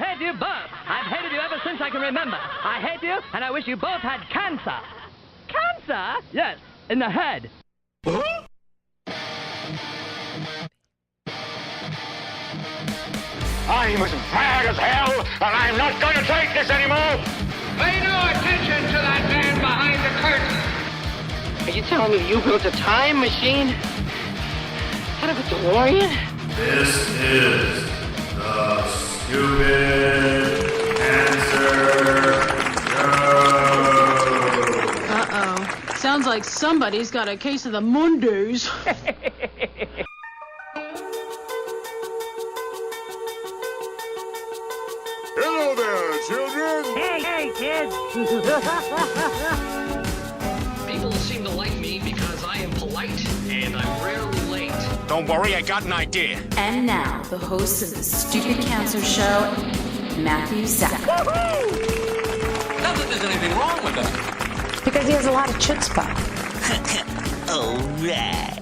hate you both. I've hated you ever since I can remember. I hate you, and I wish you both had cancer. Cancer? Yes, in the head. I'm as mad as hell, and I'm not going to take this anymore. Pay no attention to that man behind the curtain. Are you telling me you built a time machine out of a DeLorean? This is the Stupid Cancer Show. Uh-oh. Sounds like somebody's got a case of the Mondays. Hello there, children. Hey, kids. People seem to like me because I am polite and I'm rarely late. Don't worry, I got an idea. And now, the host of the Stupid Cancer Show, Matthew Zach. Not that there's anything wrong with that. Because he has a lot of chutzpah. All right.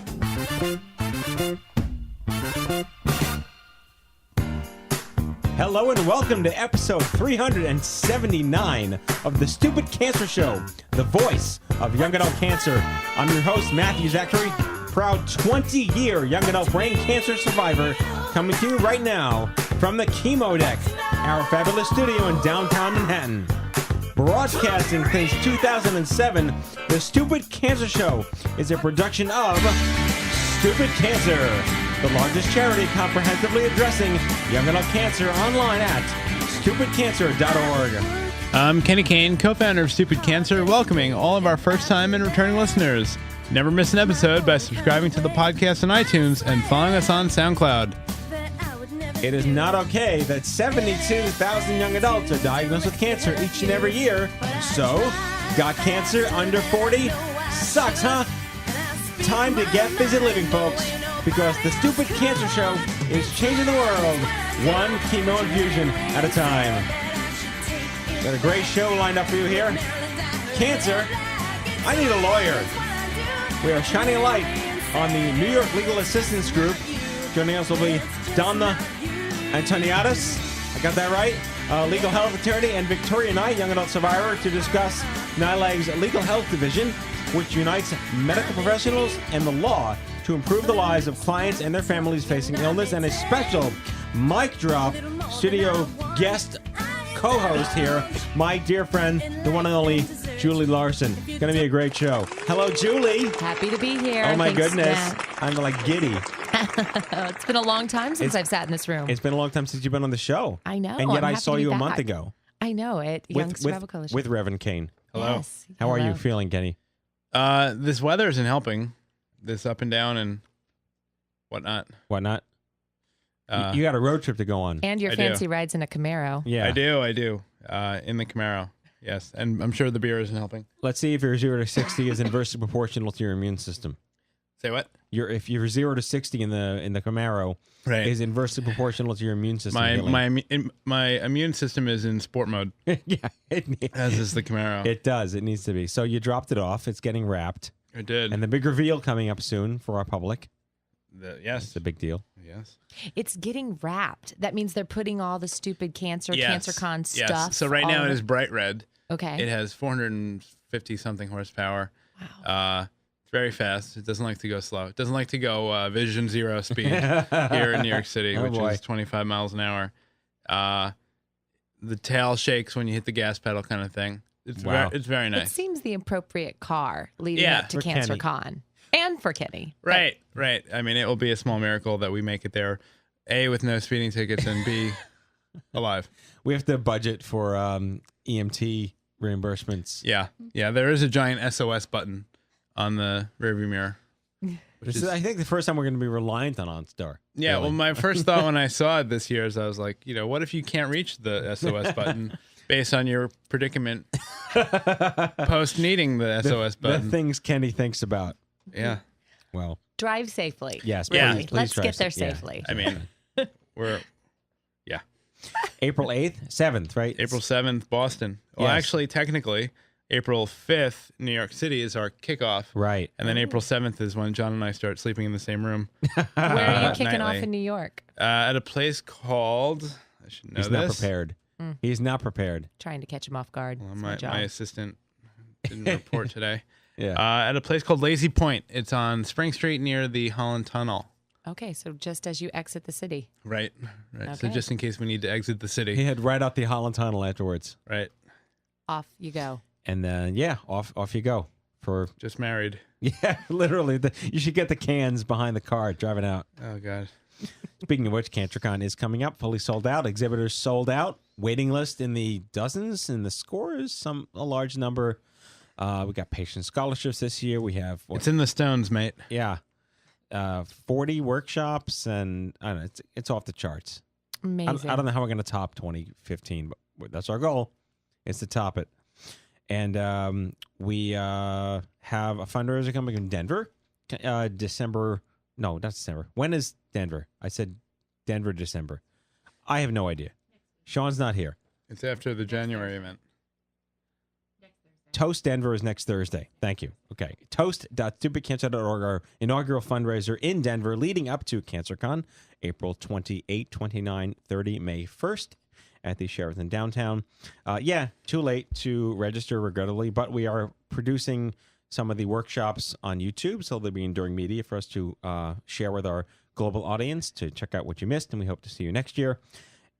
Hello and welcome to episode 379 of the Stupid Cancer Show, the voice of young adult cancer. I'm your host, Matthew Zachary, proud 20-year young adult brain cancer survivor, coming to you right now from the Chemo Deck, our fabulous studio in downtown Manhattan. Broadcasting since 2007, the Stupid Cancer Show is a production of Stupid Cancer, the largest charity comprehensively addressing young adult cancer, online at stupidcancer.org. I'm Kenny Kane, co-founder of Stupid Cancer, welcoming all of our first-time and returning listeners. Never miss an episode by subscribing to the podcast on iTunes and following us on SoundCloud. It is not okay that 72,000 young adults are diagnosed with cancer each and every year. So, got cancer under 40? Sucks, huh? Time to get busy living, folks, because the Stupid Cancer Show is changing the world one chemo infusion at a time. Got a great show lined up for you here. Cancer? I need a lawyer. We are shining a light on the New York Legal Assistance Group. Joining us will be Domna Antoniadis, I got that right, LegalHealth attorney, and Victoria Knight, young adult survivor, to discuss NYLAG's LegalHealth division, which unites medical professionals and the law to improve the lives of clients and their families facing illness, and a special mic drop studio guest co-host here, my dear friend, the one and only Julie Larson. Gonna be a great show. Hello, Julie. Happy to be here. Oh my Thanks, goodness, Matt. I'm like giddy. It's been a long time since I've sat in this room. It's been a long time since you've been on the show. I know. And yet I'm I happy saw to be you a back. month ago. I know it. Young Survival Coalition. With Reverend Kane. Hello. Yes. How are you Hello. feeling, Kenny? This weather isn't helping. This up and down and whatnot. Whatnot? You got a road trip to go on. And your I fancy do. rides in a Camaro. Yeah. I do. In the Camaro. Yes. And I'm sure the beer isn't helping. Let's see if your 0 to 60 is inversely proportional to your immune system. Say what? If you're 0 to 60 in the Camaro, Right. is inversely proportional to your immune system. My immune system is in sport mode, yeah, as is the Camaro. it does. It needs to be. So you dropped it off. It's getting wrapped. I did. And the big reveal coming up soon for our public. Yes. It's a big deal. Yes. It's getting wrapped. That means they're putting all the stupid cancer, Yes. CancerCon Yes. stuff. So right now it is bright red. Okay. It has 450 something horsepower. Wow. It's very fast. It doesn't like to go slow. It doesn't like to go Vision Zero speed here in New York City, Oh, which boy. is 25 miles an hour. The tail shakes when you hit the gas pedal, kind of thing. It's Wow. it's very It nice. seems the appropriate car leading Yeah, up to for Kenny. CancerCon. And for Kenny. Right. I mean, it will be a small miracle that we make it there. A, with no speeding tickets, and B, alive. We have to budget for EMT reimbursements. Yeah. There is a giant SOS button on the rearview mirror. This is, I think, the first time we're going to be reliant on OnStar. Yeah, really. well, my first thought when I saw it this year is I was like, what if you can't reach the SOS button based on your predicament post needing the SOS button? The things Kenny thinks about. Yeah. Well, Drive safely. yes. Yeah. Please Let's drive get there safe. Yeah. safely. I mean, we're April 8th, 7th, right? April 7th, Boston. Well, Yes. actually, technically, April 5th, New York City is our kickoff. Right. And then April 7th is when John and I start sleeping in the same room. Where are you kicking off nightly. in New York? At a place called, I should know He's not this. prepared. He's not prepared. Trying to catch him off guard. Well, It's my job. assistant didn't report today. Yeah. At a place called Lazy Point. It's on Spring Street near the Holland Tunnel. Okay, so just as you exit the city. Right. So Okay. just in case we need to exit the city. He head right out the Holland Tunnel afterwards. Right. Off you go. And then, off you go. For Just married. Yeah, literally. You should get the cans behind the car driving out. Oh, God. Speaking of which, CancerCon is coming up, fully sold out. Exhibitors sold out. Waiting list in the dozens, and the scores, a large number. We got patient scholarships this year. We have... It's in the stones, mate. Yeah. 40 workshops, and I don't know, it's off the charts. Amazing. I don't know how we're going to top 2015, but that's our goal. It's to top it. And we have a fundraiser coming in Denver, December. No, not December. When is Denver? I said Denver, December. I have no idea. Sean's not here. It's after the January event. Toast Denver is next Thursday. Thank you. Okay. Toast.stupidcancer.org, our inaugural fundraiser in Denver leading up to CancerCon, April 28, 29, 30, May 1st at the Sheraton downtown. Too late to register, regrettably, but we are producing some of the workshops on YouTube, so they'll be enduring media for us to share with our global audience to check out what you missed, and we hope to see you next year.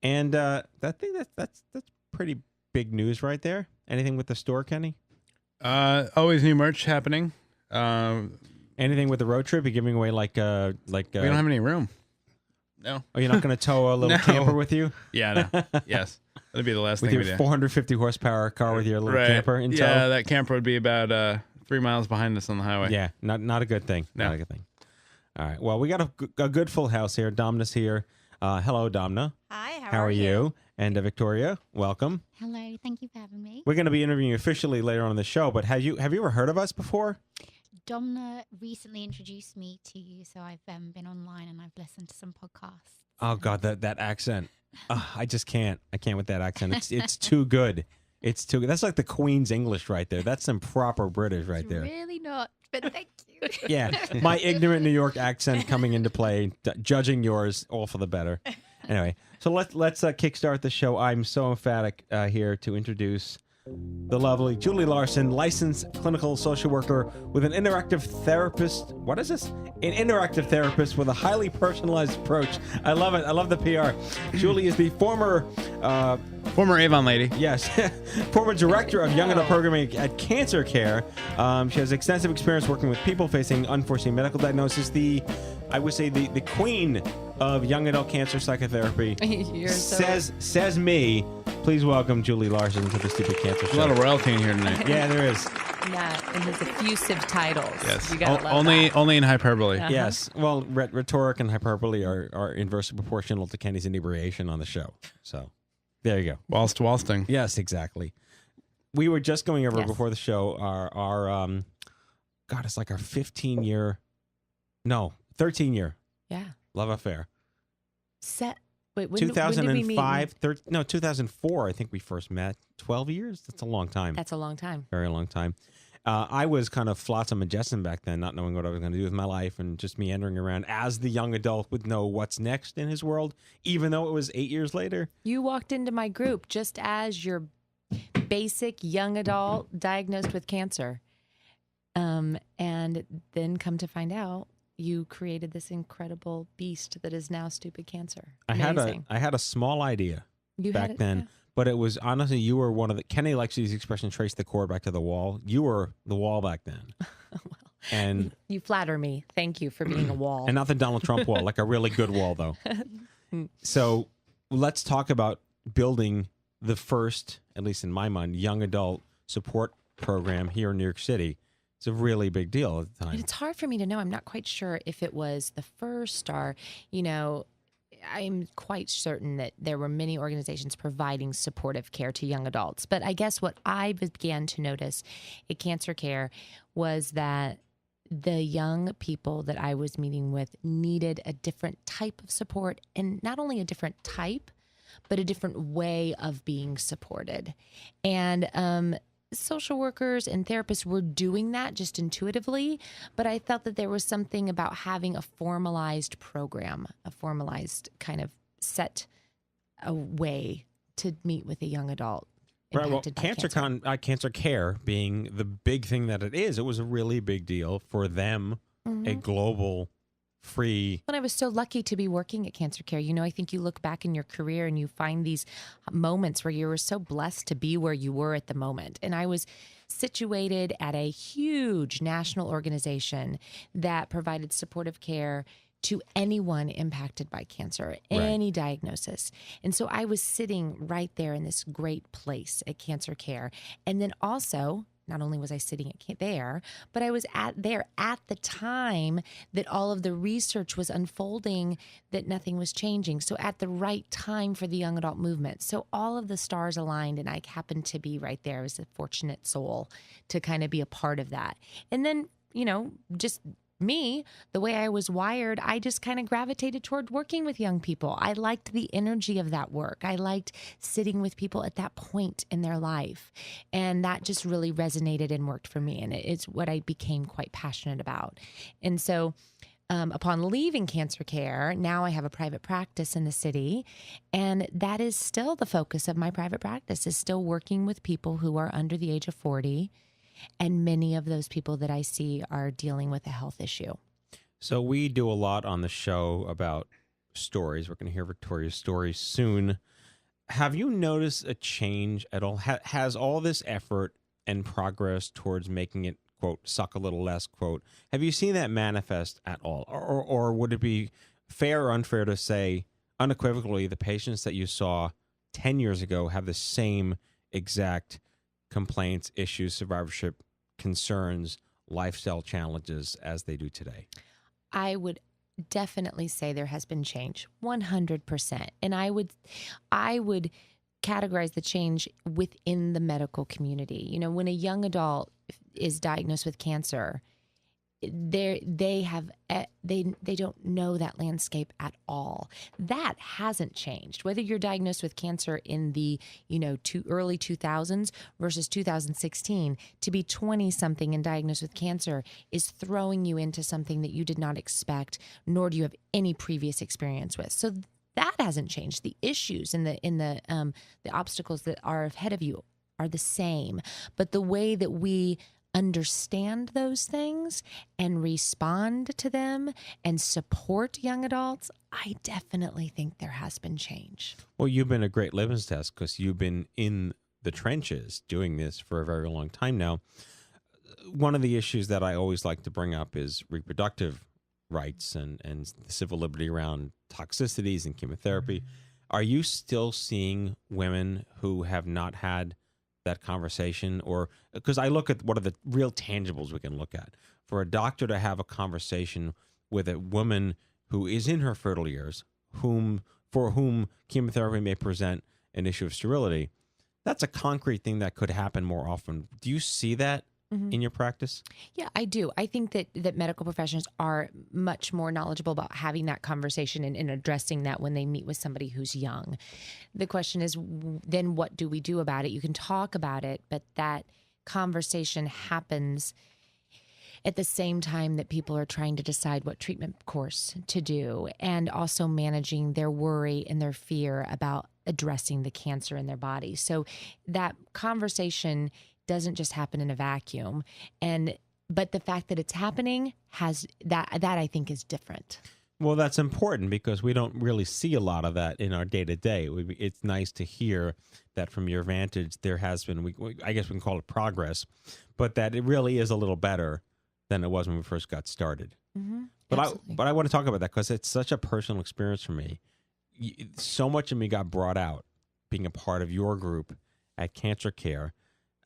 And I think that's pretty big news right there. Anything with the store, Kenny? Always new merch happening. Anything with the road trip? You're giving away like we don't have any room. No. Oh, you're not going to tow a little camper with you? Yeah. No. Yes. That'd be the last with thing we your do. 450 horsepower car with your little camper in tow? Yeah, that camper would be about 3 miles behind us on the highway. Yeah, not a good thing. No. Not a good thing. All right. Well, we got a good full house here. Domna's here. Hello, Domna. Hi, How are you? And Victoria, welcome. Hello, thank you for having me. We're going to be interviewing you officially later on in the show, but have you ever heard of us before? Domna recently introduced me to you, so I've been online and I've listened to some podcasts. Oh God, that accent. I just can't. I can't with that accent. It's too good. It's too good. That's like the Queen's English right there. That's some proper British right there. Really not, but thank you. Yeah, my ignorant New York accent coming into play, judging yours, all for the better. Anyway, so let's kickstart the show. I'm so emphatic here to introduce the lovely Julie Larson, licensed clinical social worker with an interactive therapist. What is this? An interactive therapist with a highly personalized approach. I love it. I love the PR. Julie is the former Avon lady. Yes. Former director of young adult programming at Cancer Care. She has extensive experience working with people facing unforeseen medical diagnosis. I would say the queen of young adult cancer psychotherapy. Says me. Please welcome Julie Larson to the Stupid Cancer Show. A lot of royalty in here tonight. Yeah, there is. Yeah, and his effusive titles. Yes. You gotta love that. Only in hyperbole. Uh-huh. Yes. Well, rhetoric and hyperbole are inversely proportional to Kenny's inebriation on the show. So there you go. Walsting. Yes, exactly. We were just going over Yes. before the show our God, it's like our 13 year Yeah. love affair. Wait, when did we 2005, meet? 2004, I think we first met. 12 years? That's a long time. That's a long time. Very long time. I was kind of flotsam and jetsam back then, not knowing what I was going to do with my life and just meandering around as the young adult would know what's next in his world, even though it was 8 years later. You walked into my group just as your basic young adult diagnosed with cancer. And then come to find out, you created this incredible beast that is now Stupid Cancer. Amazing. I had a small idea back then, but it was honestly, you were one of the, Kenny likes to use the expression, trace the cord back to the wall. You were the wall back then. And you flatter me. Thank you for being a wall. And not the Donald Trump wall, like a really good wall though. So let's talk about building the first, at least in my mind, young adult support program here in New York City. It's a really big deal at the time. And it's hard for me to know. I'm not quite sure if it was the first or, I'm quite certain that there were many organizations providing supportive care to young adults. But I guess what I began to notice at Cancer Care was that the young people that I was meeting with needed a different type of support, and not only a different type, but a different way of being supported. And social workers and therapists were doing that just intuitively, but I felt that there was something about having a formalized program, a formalized kind of set a way to meet with a young adult. Right. Well, impacted by cancer care being the big thing that it is, it was a really big deal for them, a global free. But I was so lucky to be working at Cancer Care. You know, I think you look back in your career and you find these moments where you were so blessed to be where you were at the moment. And I was situated at a huge national organization that provided supportive care to anyone impacted by cancer, any diagnosis. And so I was sitting right there in this great place at Cancer Care. And then also, not only was I sitting there, but I was there at the time that all of the research was unfolding, that nothing was changing. So at the right time for the young adult movement. So all of the stars aligned, and I happened to be right there as a fortunate soul to kind of be a part of that. And then, you know, just me, the way I was wired, I just kind of gravitated toward working with young people. I liked the energy of that work. I liked sitting with people at that point in their life. And that just really resonated and worked for me. And it's what I became quite passionate about. And so upon leaving Cancer Care, now I have a private practice in the city. And that is still the focus of my private practice, is still working with people who are under the age of 40. And many of those people that I see are dealing with a health issue. So we do a lot on the show about stories. We're going to hear Victoria's story soon. Have you noticed a change at all? Has all this effort and progress towards making it, quote, suck a little less, quote, have you seen that manifest at all? Or would it be fair or unfair to say unequivocally the patients that you saw 10 years ago have the same exact complaints, issues, survivorship, concerns, lifestyle challenges as they do today? I would definitely say there has been change, 100%. And I would categorize the change within the medical community. You know, when a young adult is diagnosed with cancer, they don't know that landscape at all. That hasn't changed. Whether you're diagnosed with cancer in the early 2000s versus 2016, to be 20 something and diagnosed with cancer is throwing you into something that you did not expect, nor do you have any previous experience with. So that hasn't changed. The issues and the obstacles that are ahead of you are the same, but the way that we understand those things and respond to them and support young adults, I definitely think there has been change. Well, you've been a great litmus test because you've been in the trenches doing this for a very long time now. One of the issues that I always like to bring up is reproductive rights and the civil liberty around toxicities and chemotherapy. Are you still seeing women who have not had that conversation? Or because I look at what are the real tangibles we can look at for a doctor to have a conversation with a woman who is in her fertile years, for whom chemotherapy may present an issue of sterility. That's a concrete thing that could happen more often. Do you see that in your practice? Yeah, I do. I think that medical professionals are much more knowledgeable about having that conversation and addressing that when they meet with somebody who's young. The question is, then what do we do about it? You can talk about it, but that conversation happens at the same time that people are trying to decide what treatment course to do, and also managing their worry and their fear about addressing the cancer in their body. So that conversation doesn't just happen in a vacuum, but the fact that it's happening has that I think is different. Well, that's important because we don't really see a lot of that in our day to day. It's nice to hear that from your vantage there has been, I guess we can call it progress, but that it really is a little better than it was when we first got started. But I want to talk about that because it's such a personal experience for me. So much of me got brought out being a part of your group at Cancer Care.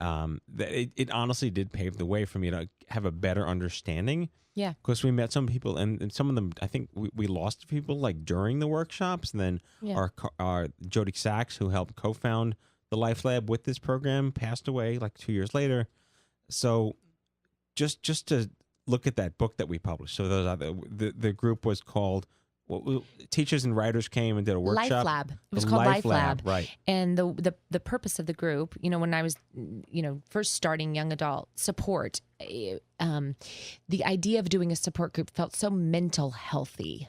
That it honestly did pave the way for me to have a better understanding. Yeah. Because we met some people, and some of them, I think we lost people like during the workshops. And then our Jody Sachs, who helped co-found the Life Lab with this program, passed away like 2 years later. So just to look at that book that we published. So the group was called, teachers and writers came and did a workshop. Life Lab. It was called Life Lab. Right. And the purpose of the group, when I was, first starting young adult support, the idea of doing a support group felt so mental healthy.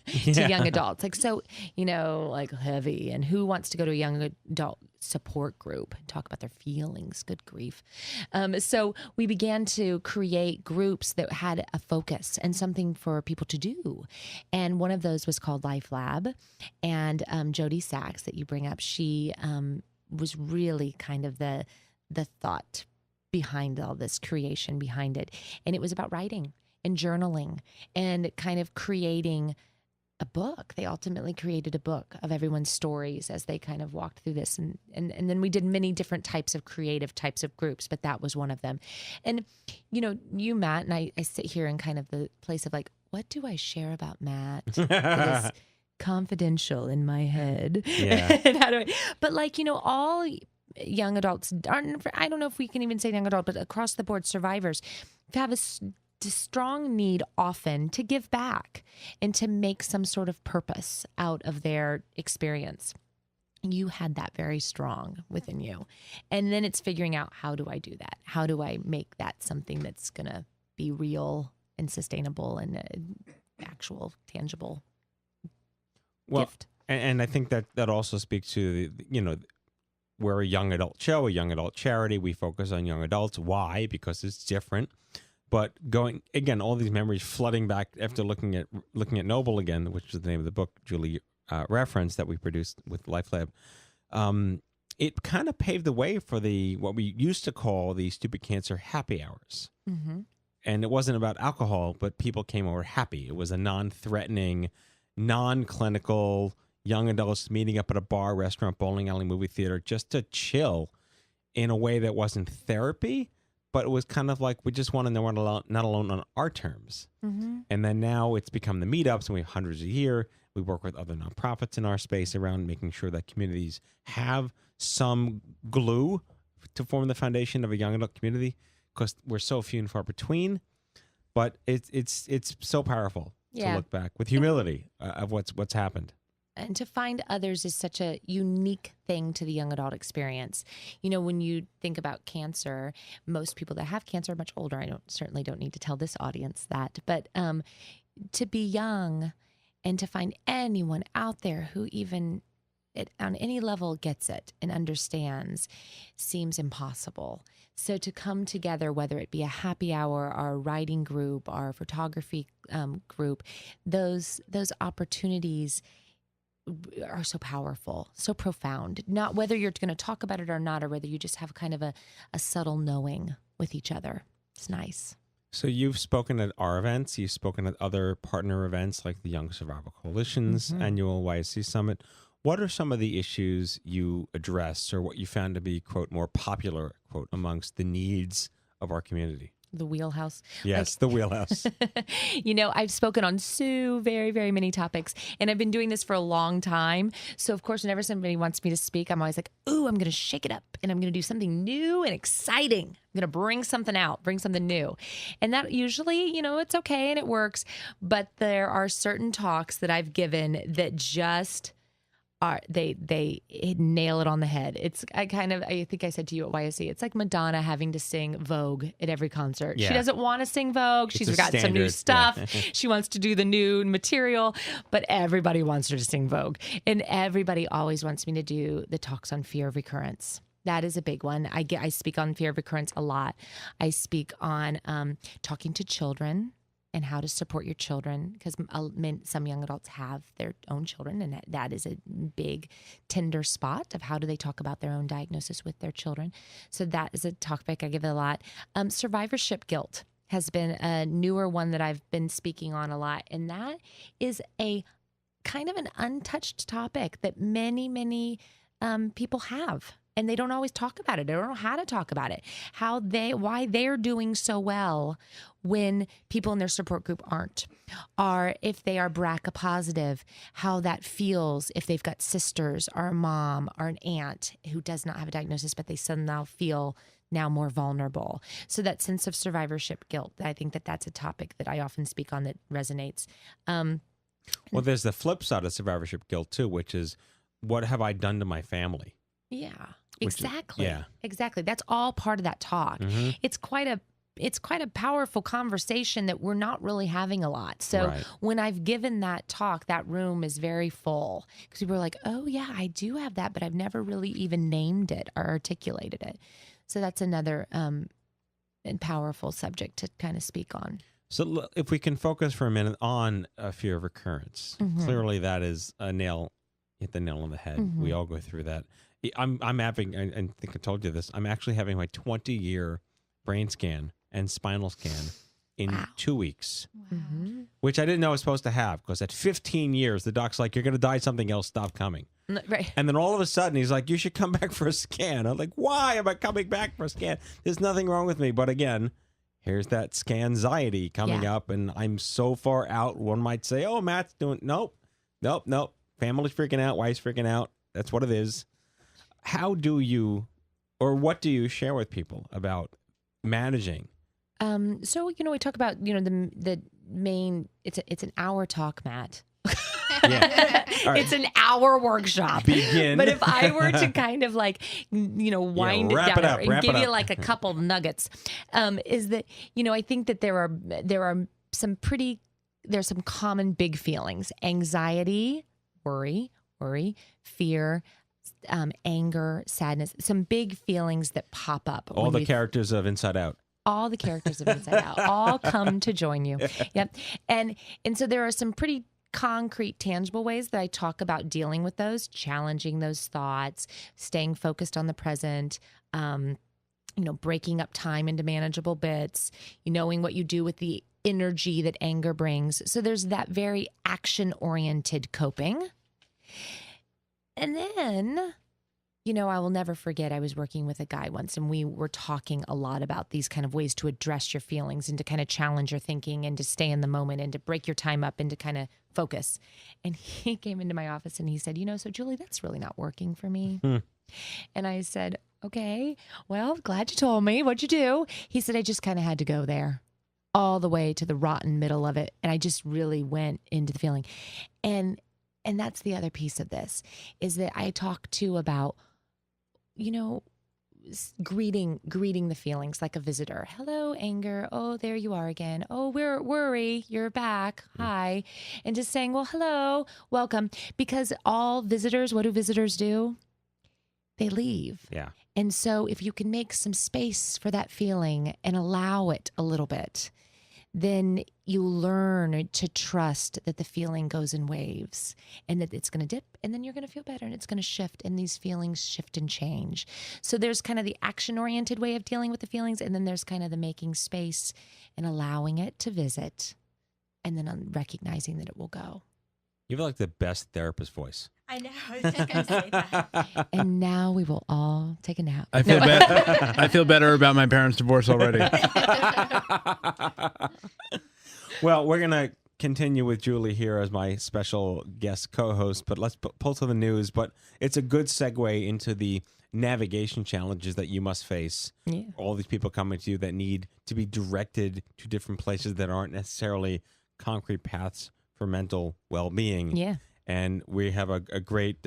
to young adults. Like, so, like heavy, and who wants to go to a young adult support group and talk about their feelings? Good grief. So we began to create groups that had a focus and something for people to do. And one of those was called Life Lab. And Jody Sachs that you bring up, she was really kind of the thought behind all this creation behind it. And it was about writing and journaling and kind of creating a book. They ultimately created a book of everyone's stories as they kind of walked through this. And then we did many different types of creative types of groups, but that was one of them. And, you, Matt, and I sit here in kind of the place of like, what do I share about Matt that is confidential in my head? Yeah. And how do I, but like, all young adults aren't, I don't know if we can even say young adult, but across the board survivors have a strong need often to give back and to make some sort of purpose out of their experience. You had that very strong within you. And then it's figuring out, how do I do that? How do I make that something that's going to be real and sustainable and actual, tangible gift? And I think that also speaks to, we're a young adult show, a young adult charity. We focus on young adults. Why? Because it's different. But going again, all these memories flooding back after looking at Noble again, which is the name of the book Julie referenced that we produced with Life Lab. It kind of paved the way for what we used to call the Stupid Cancer happy hours. Mm-hmm. And it wasn't about alcohol, but people came over happy. It was a non-threatening, non-clinical, young adults meeting up at a bar, restaurant, bowling alley, movie theater, just to chill in a way that wasn't therapy, but it was kind of like, we just want to know we're not alone on our terms. Mm-hmm. And then now it's become the meetups, and we have hundreds a year. We work with other nonprofits in our space around making sure that communities have some glue to form the foundation of a young adult community, because we're so few and far between. But it's so powerful to look back with humility of what's happened. And to find others is such a unique thing to the young adult experience. When you think about cancer, most people that have cancer are much older. I certainly don't need to tell this audience that. But to be young and to find anyone out there who even on any level gets it and understands seems impossible. So to come together, whether it be a happy hour, our writing group, our photography group, those opportunities are so powerful, so profound. Not whether you're going to talk about it or not, or whether you just have kind of a subtle knowing with each other. It's nice. So you've spoken at our events. You've spoken at other partner events like the Young Survival Coalition's annual YSC Summit. What are some of the issues you address, or what you found to be, quote, more popular, quote, amongst the needs of our community? The wheelhouse. Yes, the wheelhouse. I've spoken on so very, very many topics, and I've been doing this for a long time. So, of course, whenever somebody wants me to speak, I'm always like, ooh, I'm going to shake it up, and I'm going to do something new and exciting. I'm going to bring something out, bring something new. And that usually, it's okay and it works. But there are certain talks that I've given that just they nail it on the head. I think I said to you at YSC, it's like Madonna having to sing Vogue at every concert. Yeah. She doesn't want to sing Vogue. She's got some new stuff. Yeah. She wants to do the new material, but everybody wants her to sing Vogue. And everybody always wants me to do the talks on fear of recurrence. That is a big one. I speak on fear of recurrence a lot. I speak on talking to children and how to support your children, because some young adults have their own children, and that is a big tender spot of how do they talk about their own diagnosis with their children. So that is a topic I give it a lot. Survivorship guilt has been a newer one that I've been speaking on a lot, and that is a kind of an untouched topic that many, many people have. And they don't always talk about it. They don't know how to talk about it. Why they're doing so well when people in their support group aren't. Or if they are BRCA positive, how that feels if they've got sisters or a mom or an aunt who does not have a diagnosis, but they somehow feel now more vulnerable. So that sense of survivorship guilt, I think that's a topic that I often speak on that resonates. Well, there's the flip side of survivorship guilt too, which is, what have I done to my family? Yeah, exactly. Exactly. That's all part of that talk. Mm-hmm. It's quite a it's quite a powerful conversation that we're not really having a lot. So when I've given that talk, that room is very full because people are like, oh yeah, I do have that, but I've never really even named it or articulated it. So that's another and powerful subject to kind of speak on. So if we can focus for a minute on a fear of recurrence, clearly that is hit the nail on the head. We all go through that. I'm having, I think I told you this, I'm actually having my 20-year brain scan and spinal scan in 2 weeks, which I didn't know I was supposed to have because at 15 years, the doc's like, you're going to die, something else, stop coming. Right. And then all of a sudden, he's like, you should come back for a scan. I'm like, why am I coming back for a scan? There's nothing wrong with me. But again, here's that scan-anxiety coming up, and I'm so far out, one might say, oh, Matt's doing, nope. Family's freaking out, wife's freaking out. That's what it is. How do you, or what do you share with people about managing? So, we talk about, the main, it's an hour talk, Matt. Yeah. Right. It's an hour workshop. Begin. But if I were to kind of like, wind it down and give you like a couple nuggets, is that, I think that there are there's some common big feelings: anxiety, worry, fear, anger, sadness, some big feelings that pop up. All the characters of Inside Out. All the characters of Inside Out all come to join you. Yep. And so there are some pretty concrete, tangible ways that I talk about dealing with those, challenging those thoughts, staying focused on the present, breaking up time into manageable bits, knowing what you do with the energy that anger brings. So there's that very action-oriented coping. And then, I will never forget, I was working with a guy once, and we were talking a lot about these kind of ways to address your feelings and to kind of challenge your thinking and to stay in the moment and to break your time up and to kind of focus. And he came into my office and he said, so Julie, that's really not working for me. And I said, okay, well, glad you told me. What'd you do? He said, I just kind of had to go there all the way to the rotten middle of it. And I just really went into the feeling. And that's the other piece of this, is that I talk too about, greeting the feelings like a visitor. Hello, anger. Oh, there you are again. Oh, worry. You're back. Hi. And just saying, well, hello, welcome. Because all visitors, what do visitors do? They leave. Yeah. And so if you can make some space for that feeling and allow it a little bit, then you learn to trust that the feeling goes in waves and that it's going to dip and then you're going to feel better and it's going to shift and these feelings shift and change. So there's kind of the action-oriented way of dealing with the feelings, and then there's kind of the making space and allowing it to visit and then recognizing that it will go. You have like the best therapist voice. I know. I was just going to say that. And now we will all take a nap. I feel better about my parents' divorce already. Well, we're going to continue with Julie here as my special guest co-host, but let's pull to the news. But it's a good segue into the navigation challenges that you must face. Yeah. All these people coming to you that need to be directed to different places that aren't necessarily concrete paths for mental well-being. Yeah. And we have a great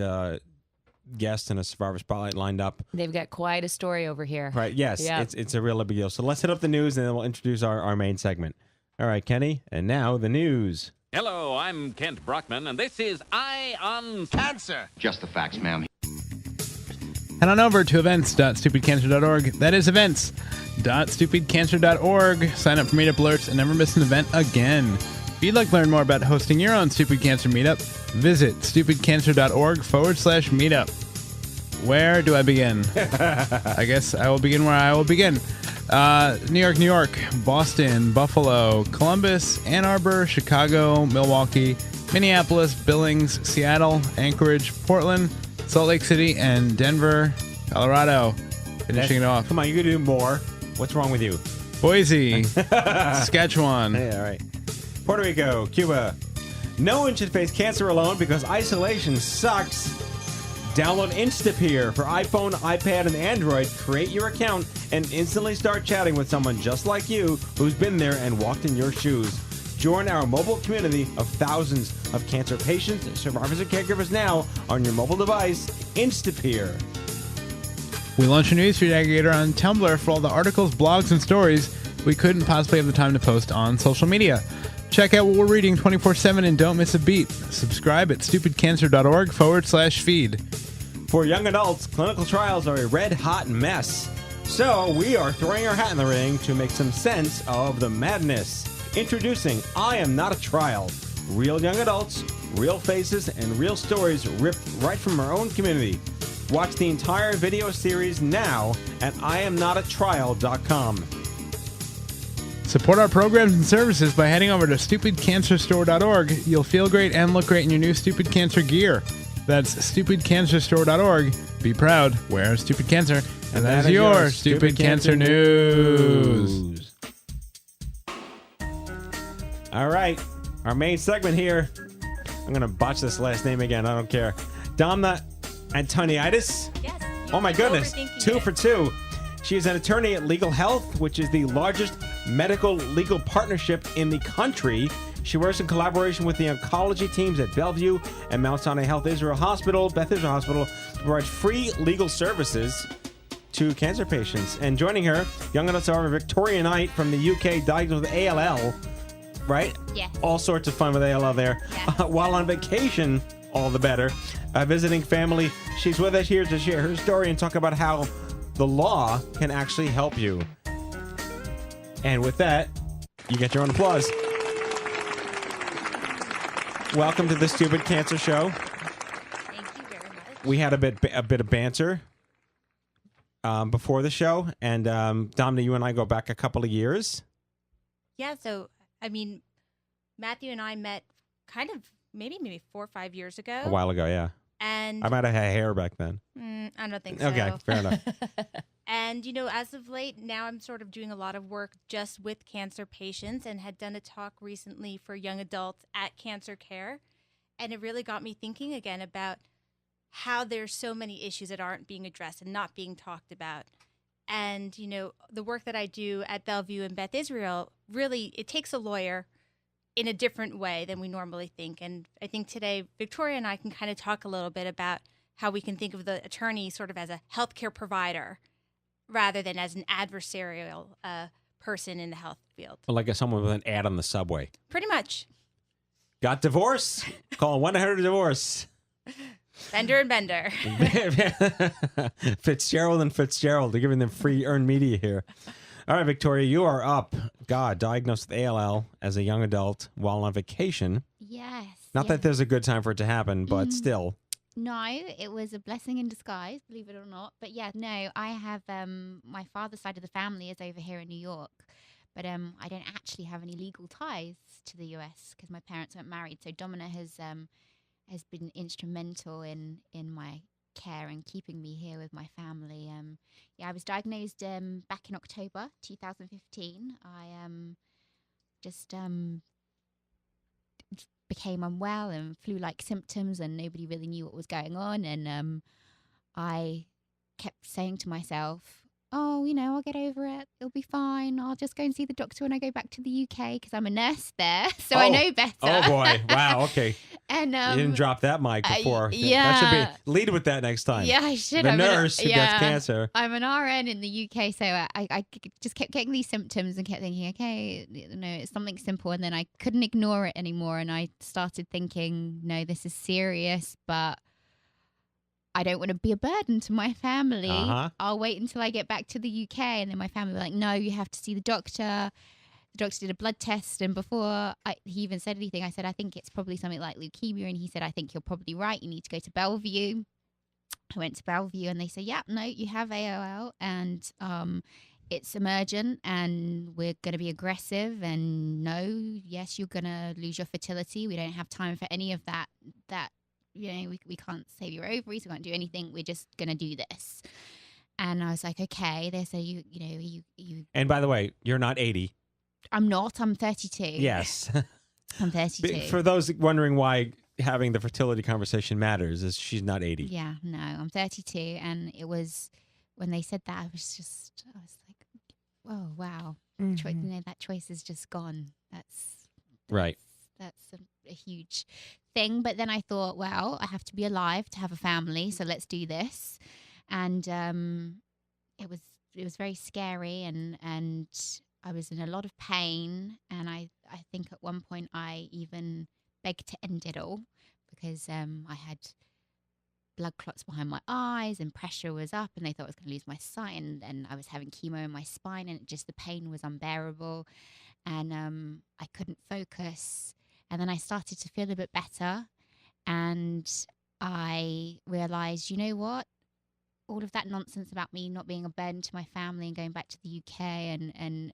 guest and a Survivor Spotlight lined up. They've got quite a story over here. Right, yes. Yeah. It's a real big deal. So let's hit up the news, and then we'll introduce our main segment. All right, Kenny, and now the news. Hello, I'm Kent Brockman, and this is Eye on Cancer. Just the facts, ma'am. Head on over to events.stupidcancer.org. That is events.stupidcancer.org. Sign up for meetup alerts and never miss an event again. If you'd like to learn more about hosting your own Stupid Cancer meetup, visit stupidcancer.org/meetup. Where do I begin? I guess I will begin where I will begin. New York, Boston, Buffalo, Columbus, Ann Arbor, Chicago, Milwaukee, Minneapolis, Billings, Seattle, Anchorage, Portland, Salt Lake City, and Denver, Colorado. Finishing it off. Come on, you can do more. What's wrong with you? Boise, Saskatchewan. Hey, all right. Puerto Rico, Cuba. No one should face cancer alone because isolation sucks. Download Instapeer for iPhone, iPad, and Android. Create your account and instantly start chatting with someone just like you who's been there and walked in your shoes. Join our mobile community of thousands of cancer patients, survivors, and caregivers now on your mobile device. Instapeer. We launched a newsfeed aggregator on Tumblr for all the articles, blogs, and stories we couldn't possibly have the time to post on social media. Check out what we're reading 24/7 and don't miss a beat. Subscribe at stupidcancer.org/feed. For young adults, clinical trials are a red-hot mess. So we are throwing our hat in the ring to make some sense of the madness. Introducing I Am Not a Trial. Real young adults, real faces, and real stories ripped right from our own community. Watch the entire video series now at IamNotATrial.com. Support our programs and services by heading over to stupidcancerstore.org. You'll feel great and look great in your new Stupid Cancer gear. That's stupidcancerstore.org. Be proud, wear Stupid Cancer. And that is your Stupid Cancer News. All right, our main segment here. I'm going to botch this last name again. I don't care. Domna Antoniadis. Yes. Oh my goodness. 2 for 2. She is an attorney at LegalHealth, which is the largest medical legal partnership in the country. She works in collaboration with the oncology teams at Bellevue and Mount Sinai Health Israel Hospital, Beth Israel Hospital, to provide free legal services to cancer patients. And joining her, young adult survivor Victoria Knight from the UK, diagnosed with ALL, right? Yes. All sorts of fun with ALL there. Yes. While on vacation, all the better, visiting family. She's with us here to share her story and talk about how the law can actually help you. And with that, you get your own applause. Welcome to the Stupid Cancer Show. Thank you very much. We had a bit of banter before the show, and Domna, you and I go back a couple of years. Yeah, so, I mean, Matthew and I met kind of maybe 4 or 5 years ago. A while ago, yeah. And I might have had hair back then. I don't think so. Okay, fair enough. And, as of late, now I'm sort of doing a lot of work just with cancer patients and had done a talk recently for young adults at Cancer Care. And it really got me thinking again about how there's so many issues that aren't being addressed and not being talked about. And, the work that I do at Bellevue and Beth Israel, really, it takes a lawyer in a different way than we normally think. And I think today, Victoria and I can kind of talk a little bit about how we can think of the attorney sort of as a healthcare provider rather than as an adversarial person in the health field. Like someone with an ad on the subway. Pretty much. Got divorce? Call 1-800-DIVORCE. Bender and Bender. Fitzgerald and Fitzgerald. They're giving them free earned media here. All right, Victoria, you are up. God, diagnosed with ALL as a young adult while on vacation. Yes. Not that there's a good time for it to happen, but still. No, it was a blessing in disguise, believe it or not. But yeah, no, I have my father's side of the family is over here in New York, but I don't actually have any legal ties to the US because my parents weren't married. So Domna has been instrumental in my care and keeping me here with my family. I was diagnosed back in October 2015. I just became unwell and flu-like symptoms, and nobody really knew what was going on. And I kept saying to myself, oh, I'll get over it. It'll be fine. I'll just go and see the doctor when I go back to the UK because I'm a nurse there, so I know better. Oh, boy. Wow, okay. And you didn't drop that mic before. Yeah. That should be, lead with that next time. Yeah, I should. The nurse who gets cancer. I'm an RN in the UK, so I just kept getting these symptoms and kept thinking, okay, it's something simple. And then I couldn't ignore it anymore. And I started thinking, no, this is serious, but I don't want to be a burden to my family. I'll wait until I get back to the UK. And then my family were like, no, you have to see the doctor. The doctor did a blood test. And before he even said anything, I said, I think it's probably something like leukemia. And he said, I think you're probably right. You need to go to Bellevue. I went to Bellevue and they said, yeah, no, you have ALL. And it's emergent and we're going to be aggressive. And no, yes, you're going to lose your fertility. We don't have time for any of that we can't save your ovaries, we can't do anything, we're just going to do this. And I was like, okay. They say, you. And by the way, you're not 80. I'm not, I'm 32. Yes. I'm 32. For those wondering why having the fertility conversation matters, is she's not 80. Yeah, no, I'm 32. And it was, when they said that, I was like, oh, wow. Mm-hmm. That choice is just gone. That's right. That's a huge thing. But then I thought, well, I have to be alive to have a family, so let's do this. And it was very scary, and I was in a lot of pain, and I think at one point I even begged to end it all because I had blood clots behind my eyes and pressure was up, and they thought I was going to lose my sight, and I was having chemo in my spine, and the pain was unbearable, and I couldn't focus. And then I started to feel a bit better, and I realized, you know what? All of that nonsense about me not being a burden to my family and going back to the UK and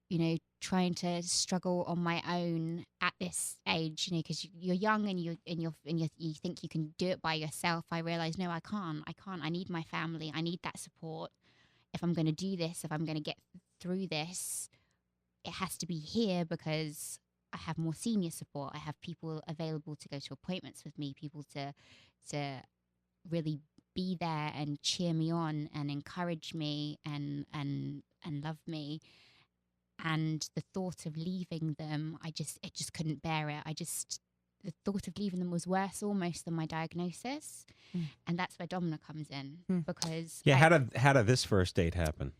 you know, trying to struggle on my own at this age, you know, because you're young and you think you can do it by yourself. I realized, no, I can't. I need my family. I need that support. If I'm going to do this, if I'm going to get through this, it has to be here because I have more senior support. I have people available to go to appointments with me, people to really be there and cheer me on and encourage me and love me. And the thought of leaving them, it just couldn't bear it. The thought of leaving them was worse almost than my diagnosis. And that's where Domna comes in because how did this first date happen?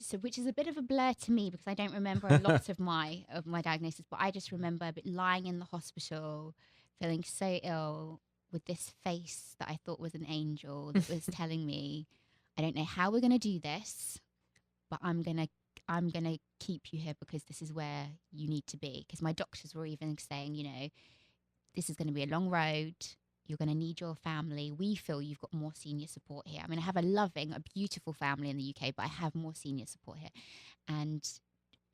So, which is a bit of a blur to me because I don't remember a lot of my diagnosis, but I just remember lying in the hospital, feeling so ill, with this face that I thought was an angel that was telling me, I don't know how we're going to do this, but I'm going to keep you here because this is where you need to be. Because my doctors were even saying, you know, this is going to be a long road. You're going to need your family. We feel you've got more senior support here. I mean, I have a beautiful family in the UK, but I have more senior support here. And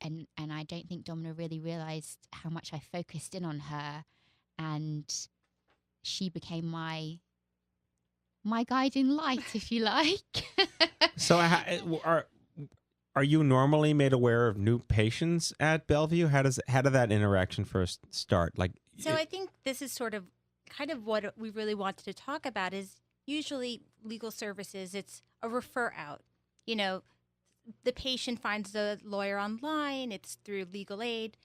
I don't think Domna really realized how much I focused in on her, and she became my guiding light, if you like. So are you normally made aware of new patients at Bellevue? How did that interaction first start? So I think this is sort of kind of what we really wanted to talk about is usually legal services, it's a refer out. You know, the patient finds the lawyer online, it's through legal aid.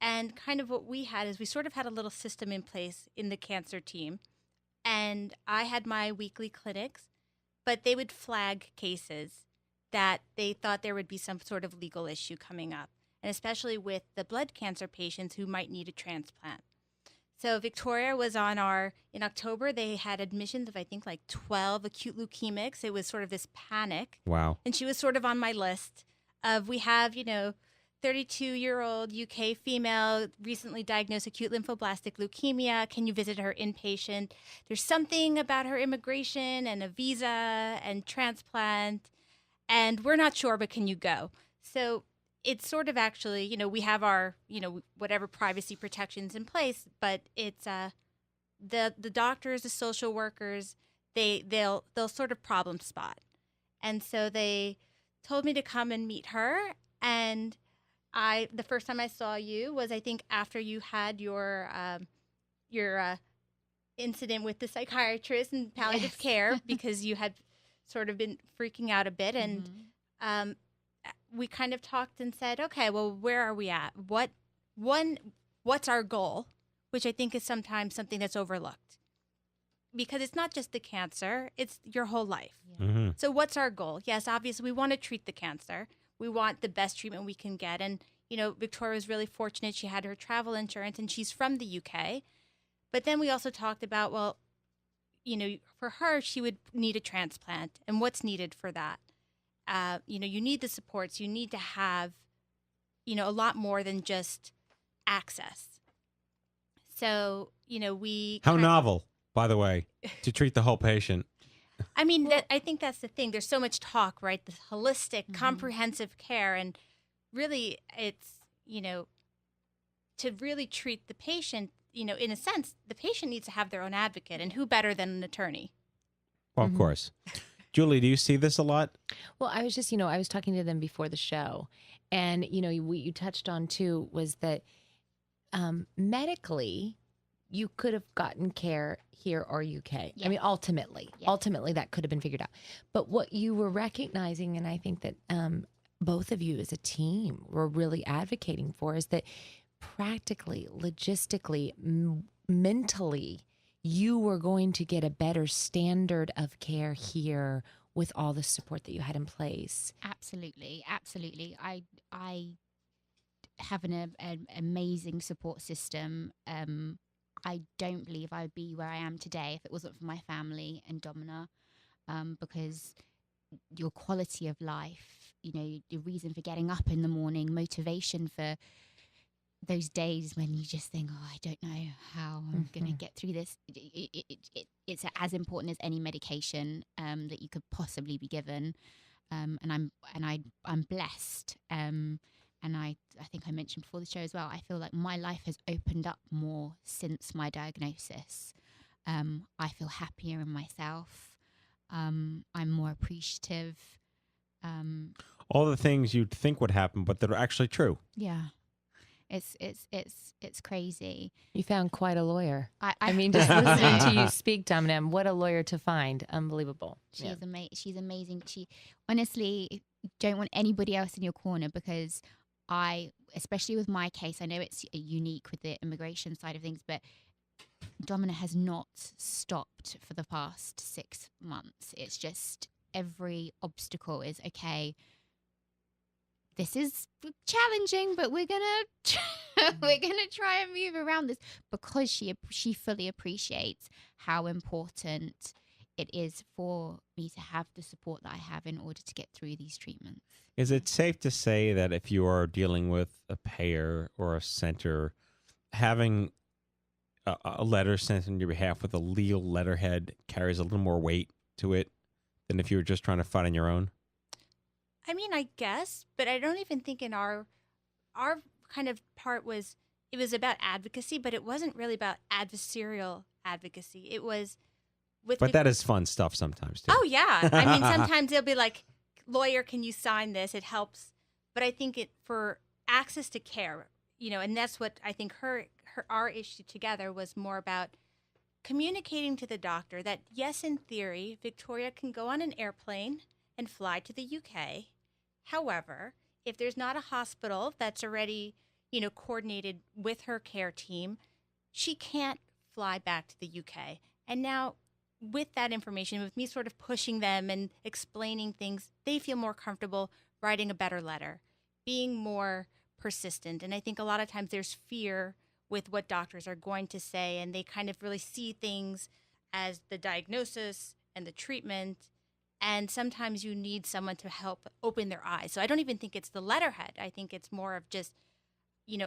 And kind of what we had is we sort of had a little system in place in the cancer team. And I had my weekly clinics, but they would flag cases that they thought there would be some sort of legal issue coming up, and especially with the blood cancer patients who might need a transplant. So Victoria was in October, they had admissions of, I think, like 12 acute leukemics. It was sort of this panic. Wow. And she was sort of on my list of, we have, 32-year-old UK female, recently diagnosed acute lymphoblastic leukemia. Can you visit her inpatient? There's something about her immigration and a visa and transplant, and we're not sure, but can you go? So it's sort of actually, we have our, whatever privacy protections in place, but it's the doctors, the social workers, they'll sort of problem spot. And so they told me to come and meet her, and the first time I saw you was, I think, after you had your incident with the psychiatrist and palliative care, because you had sort of been freaking out a bit. And we kind of talked and said, okay, well, where are we at? What's our goal? Which I think is sometimes something that's overlooked. Because it's not just the cancer, it's your whole life. Yeah. Mm-hmm. So what's our goal? Yes, obviously, we want to treat the cancer. We want the best treatment we can get. And, Victoria was really fortunate. She had her travel insurance, and she's from the UK. But then we also talked about, well, for her, she would need a transplant. And what's needed for that? You need the supports. You need to have, a lot more than just access. So, we... How novel, by the way, to treat the whole patient. I mean, I think that's the thing. There's so much talk, right? This holistic, comprehensive care. And really, it's, to really treat the patient, in a sense, the patient needs to have their own advocate. And who better than an attorney? Well, of course. Julie, do you see this a lot? Well, I was just, I was talking to them before the show. And, what you touched on, too, was that medically, you could have gotten care here or UK. Yeah. I mean, ultimately that could have been figured out. But what you were recognizing, and I think that both of you as a team were really advocating for, is that practically, logistically, mentally, you were going to get a better standard of care here with all the support that you had in place? Absolutely. I have an amazing support system. I don't believe I would be where I am today if it wasn't for my family and Domna, because your quality of life, the reason for getting up in the morning, motivation for those days when you just think, I don't know how I'm going to get through this. It's as important as any medication that you could possibly be given. And I'm blessed. And I think I mentioned before the show as well, I feel like my life has opened up more since my diagnosis. I feel happier in myself. I'm more appreciative. All the things you'd think would happen, but that are actually true. Yeah. It's crazy. You found quite a lawyer. I mean, just listening to you speak, Domna, what a lawyer to find. Unbelievable. She's amazing. She honestly don't want anybody else in your corner, because especially with my case, I know it's unique with the immigration side of things, but Domna has not stopped for the past 6 months. It's just every obstacle is okay. This is challenging, but we're gonna try and move around this, because she fully appreciates how important it is for me to have the support that I have in order to get through these treatments. Is it safe to say that if you are dealing with a payer or a center, having a letter sent on your behalf with a legal letterhead carries a little more weight to it than if you were just trying to fight on your own? I mean, I guess, but I don't even think in our kind of part it was about advocacy, but it wasn't really about adversarial advocacy. It was But that is fun stuff sometimes too. Oh yeah. I mean, sometimes they'll be like, lawyer, can you sign this? It helps. But I think for access to care, and that's what I think our issue together was more about communicating to the doctor that yes, in theory, Victoria can go on an airplane and fly to the UK. However, if there's not a hospital that's already, coordinated with her care team, she can't fly back to the UK. And now with that information, with me sort of pushing them and explaining things, they feel more comfortable writing a better letter, being more persistent. And I think a lot of times there's fear with what doctors are going to say, and they kind of really see things as the diagnosis and the treatment. And sometimes you need someone to help open their eyes. So I don't even think it's the letterhead. I think it's more of just,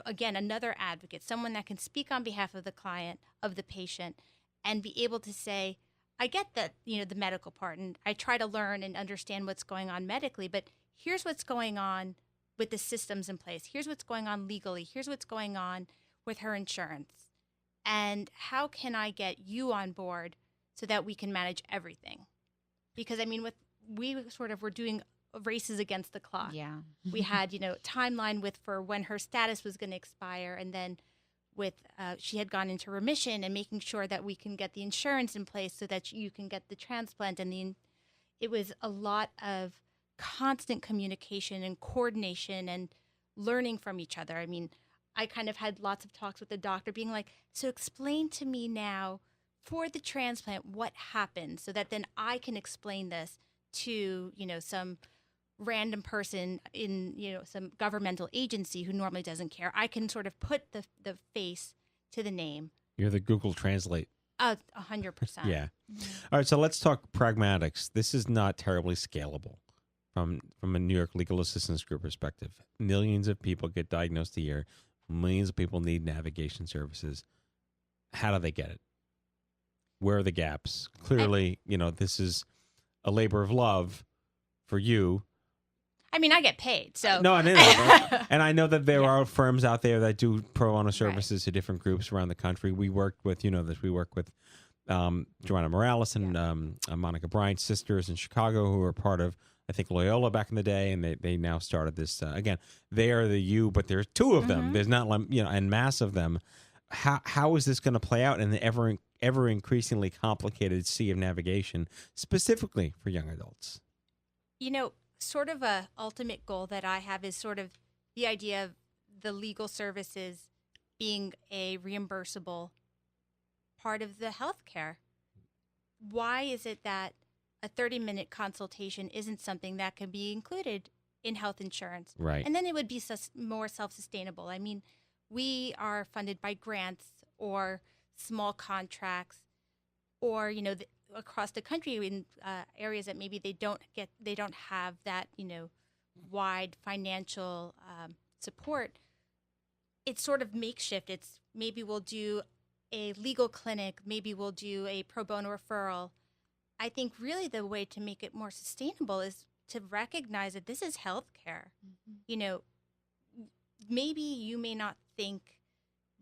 again, another advocate, someone that can speak on behalf of the client, of the patient, and be able to say, I get that, the medical part, and I try to learn and understand what's going on medically, but here's what's going on with the systems in place. Here's what's going on legally. Here's what's going on with her insurance. And how can I get you on board so that we can manage everything? Because, I mean, we sort of were doing races against the clock. Yeah. We had, timeline for when her status was going to expire, and then with she had gone into remission and making sure that we can get the insurance in place so that you can get the transplant. And it was a lot of constant communication and coordination and learning from each other. I mean, I kind of had lots of talks with the doctor being like, so explain to me now for the transplant what happened so that then I can explain this to, some random person in, some governmental agency who normally doesn't care. I can sort of put the face to the name. You're the Google Translate. 100%. Yeah. All right, so let's talk pragmatics. This is not terribly scalable from a New York Legal Assistance Group perspective. Millions of people get diagnosed a year. Millions of people need navigation services. How do they get it? Where are the gaps? Clearly, this is a labor of love for you. I mean, I get paid, so. No, I know. And I know that there are firms out there that do pro bono services to different groups around the country. We worked with, we work with Joanna Morales and Monica Bryant's sisters in Chicago, who were part of, I think, Loyola back in the day, and they now started this. Again, they are the U, but there's two of them. There's not, en masse of them. How is this going to play out in the ever increasingly complicated sea of navigation, specifically for young adults? Sort of a ultimate goal that I have is sort of the idea of the legal services being a reimbursable part of the healthcare. Why is it that a 30-minute consultation isn't something that can be included in health insurance. Right. And then it would be more self-sustainable. I mean, we are funded by grants or small contracts, or across the country in areas that maybe they don't have that wide financial support. It's sort of makeshift. It's maybe we'll do a legal clinic, maybe we'll do a pro bono referral. I think really the way to make it more sustainable is to recognize that this is healthcare. Maybe you may not think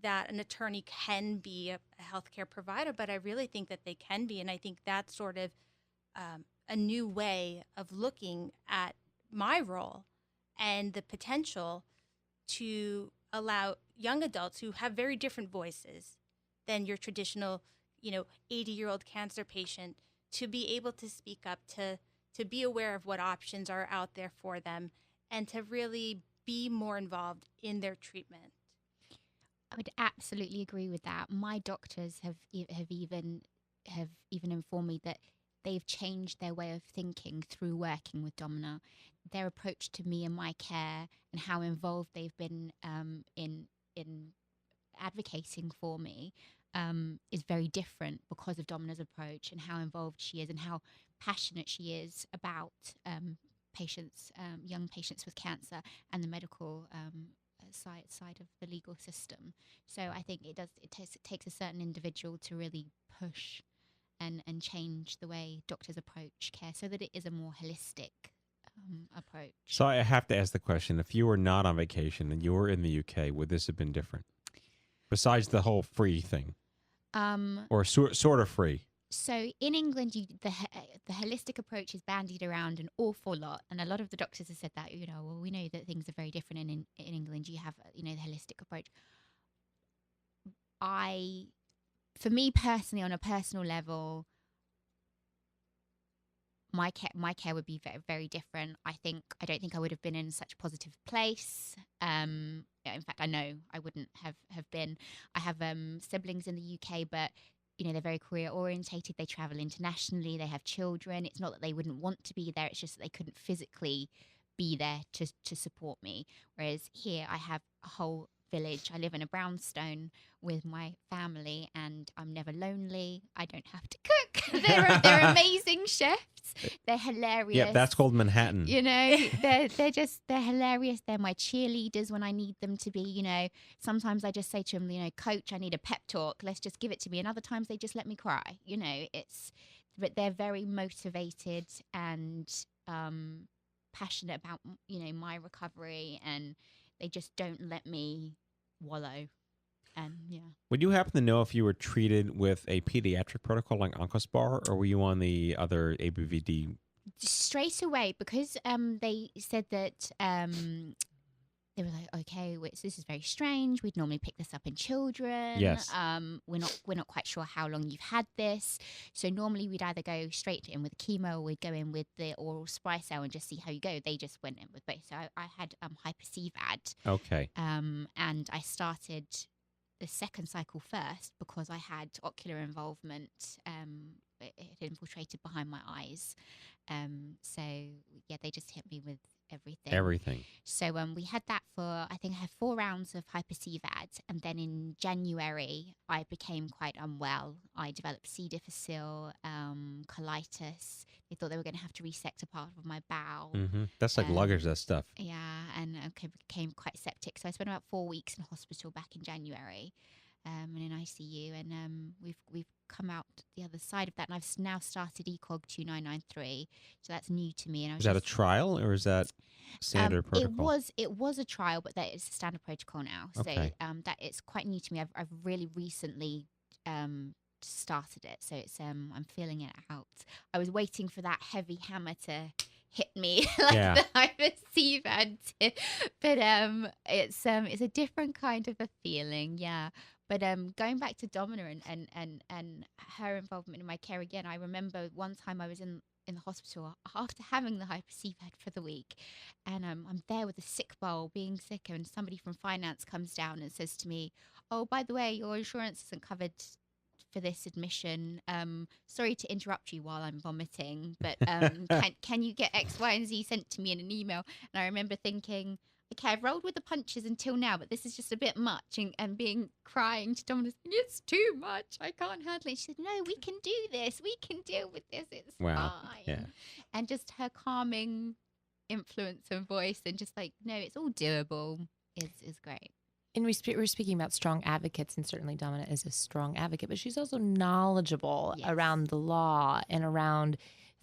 that an attorney can be a healthcare provider, but I really think that they can be. And I think that's sort of a new way of looking at my role and the potential to allow young adults who have very different voices than your traditional, 80-year-old cancer patient to be able to speak up, to be aware of what options are out there for them, and to really be more involved in their treatment. I would absolutely agree with that. My doctors have even informed me that they've changed their way of thinking through working with Domna. Their approach to me and my care and how involved they've been in advocating for me is very different because of Domna's approach and how involved she is and how passionate she is about patients, young patients with cancer, and the medical side of the legal system. So I think it takes a certain individual to really push and change the way doctors approach care so that it is a more holistic approach. So I have to ask the question, if you were not on vacation and you were in the UK, would this have been different? Besides the whole free thing? Or sort of free? So in England, the holistic approach is bandied around an awful lot, and a lot of the doctors have said that, well, we know that things are very different in England. You have, the holistic approach. For me personally, on a personal level, my care would be very, very different. I don't think I would have been in such a positive place. In fact, I know I wouldn't have been. I have siblings in the UK, but they're very career orientated. They travel internationally. They have children. It's not that they wouldn't want to be there. It's just that they couldn't physically be there to support me. Whereas here, I have a whole village. I live in a brownstone with my family, and I'm never lonely. I don't have to cook. They're amazing chefs. They're hilarious. Yeah, that's called Manhattan. They're hilarious. They're my cheerleaders when I need them to be. Sometimes I just say to them, Coach, I need a pep talk. Let's just give it to me. And other times they just let me cry. But they're very motivated and passionate about my recovery, and they just don't let me wallow. Yeah. Would you happen to know if you were treated with a pediatric protocol like Oncospar, or were you on the other ABVD? Straight away, because they said that they were like, okay, this is very strange. We'd normally pick this up in children. Yes. We're not quite sure how long you've had this. So normally we'd either go straight in with chemo, or we'd go in with the oral Sprycel and just see how you go. They just went in with both. So I had hypercvad. Okay. And I started the second cycle first because I had ocular involvement. It had infiltrated behind my eyes. So yeah, they just hit me with everything. So we had that for, I think I had 4 rounds of hypercvad, and then in January I became quite unwell. I developed C. difficile, colitis. They thought they were going to have to resect a part of my bowel. Mm-hmm. That's like luggage, that stuff. Yeah, and I became quite septic. So I spent about 4 weeks in hospital back in January, and in ICU, and we've come out the other side of that, and I've now started ECOG 2993, so that's new to me. And is that a trial, or is that standard protocol? It was a trial, but that is a standard protocol now. Okay. So that it's quite new to me. I've really recently started it, so it's I'm feeling it out. I was waiting for that heavy hammer to hit me like the hypercvad did, but it's a different kind of a feeling, yeah. But going back to Domna and her involvement in my care again, I remember one time I was in the hospital after having the hypercvad for the week, and I'm there with a sick bowl, being sick, and somebody from finance comes down and says to me, "Oh, by the way, your insurance isn't covered for this admission. Sorry to interrupt you while I'm vomiting, but can you get X, Y, and Z sent to me in an email? And I remember thinking, okay, I've rolled with the punches until now, but this is just a bit much. And crying to Domna, it's too much. I can't handle it. She said, no, we can do this. We can deal with this. It's fine. Yeah. And just her calming influence and voice and just like, no, it's all doable is great. And we're speaking about strong advocates, and certainly Domna is a strong advocate, but she's also knowledgeable around the law and around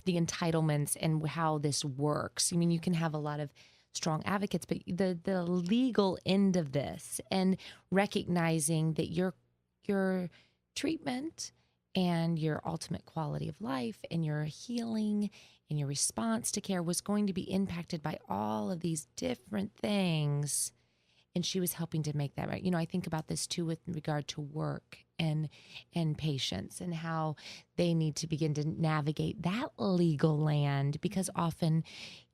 the entitlements and how this works. I mean, you can have a lot of strong advocates, but the legal end of this and recognizing that your treatment and your ultimate quality of life and your healing and your response to care was going to be impacted by all of these different things. And she was helping to make that right. You know, I think about this too with regard to work and patients and how they need to begin to navigate that legal land, because often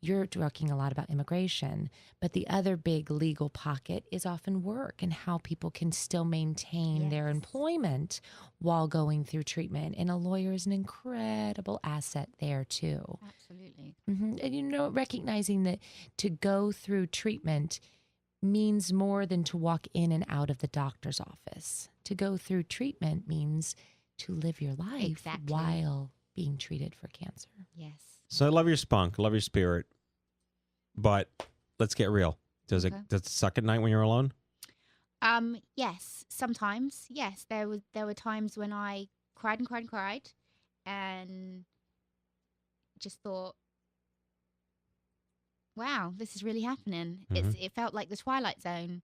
you're talking a lot about immigration, but the other big legal pocket is often work and how people can still maintain their employment while going through treatment. And a lawyer is an incredible asset there too. Absolutely. Mm-hmm. And, you know, recognizing that to go through treatment means more than to walk in and out of the doctor's office. To go through treatment means to live your life while being treated for cancer. Yes. So I love your spunk, love your spirit, but let's get real. Does it suck at night when you're alone? Yes, sometimes. Yes, there were times when I cried and cried and cried, and just thought, wow, this is really happening. It felt like the Twilight Zone.